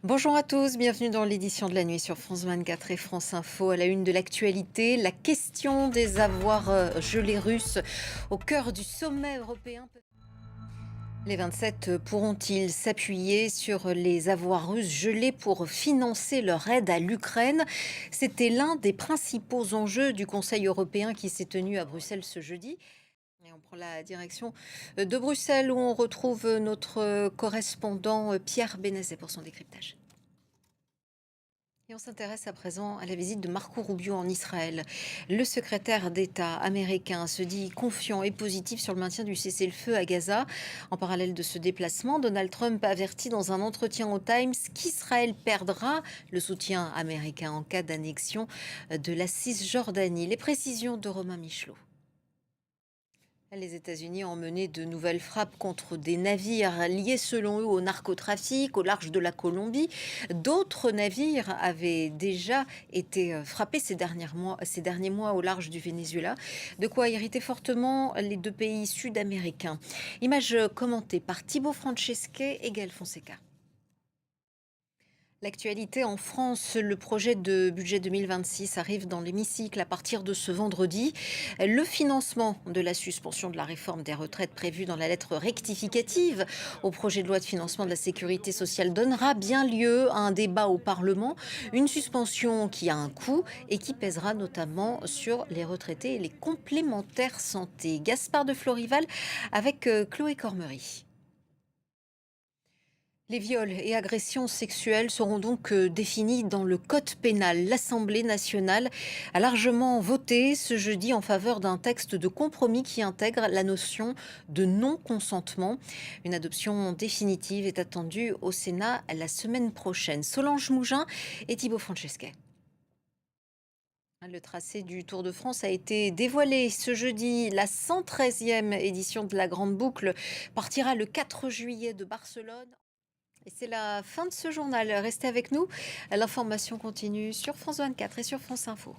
Bonjour à tous, bienvenue dans l'édition de la nuit sur France 24 et France Info. À la une de l'actualité, la question des avoirs gelés russes au cœur du sommet européen. Les 27 pourront-ils s'appuyer sur les avoirs russes gelés pour financer leur aide à l'Ukraine? C'était l'un des principaux enjeux du Conseil européen qui s'est tenu à Bruxelles ce jeudi. Et on prend la direction de Bruxelles où on retrouve notre correspondant Pierre Bénezet pour son décryptage. Et on s'intéresse à présent à la visite de Marco Rubio en Israël. Le secrétaire d'État américain se dit confiant et positif sur le maintien du cessez-le-feu à Gaza. En parallèle de ce déplacement, Donald Trump a averti dans un entretien au Times qu'Israël perdra le soutien américain en cas d'annexion de la Cisjordanie. Les précisions de Romain Michelot. Les États-Unis ont mené de nouvelles frappes contre des navires liés selon eux au narcotrafic au large de la Colombie. D'autres navires avaient déjà été frappés ces derniers mois au large du Venezuela. De quoi irriter fortement les deux pays sud-américains. Image commentée par Thibaut Francesquet et Gaël Fonseca. L'actualité en France, le projet de budget 2026 arrive dans l'hémicycle à partir de ce vendredi. Le financement de la suspension de la réforme des retraites prévue dans la lettre rectificative au projet de loi de financement de la sécurité sociale donnera bien lieu à un débat au Parlement. Une suspension qui a un coût et qui pèsera notamment sur les retraités et les complémentaires santé. Gaspard de Florival avec Chloé Cormery. Les viols et agressions sexuelles seront donc définis dans le code pénal. L'Assemblée nationale a largement voté ce jeudi en faveur d'un texte de compromis qui intègre la notion de non-consentement. Une adoption définitive est attendue au Sénat la semaine prochaine. Solange Mougin et Thibaut Francesquet. Le tracé du Tour de France a été dévoilé ce jeudi. La 113e édition de la Grande Boucle partira le 4 juillet de Barcelone. Et c'est la fin de ce journal. Restez avec nous. L'information continue sur France 24 et sur France Info.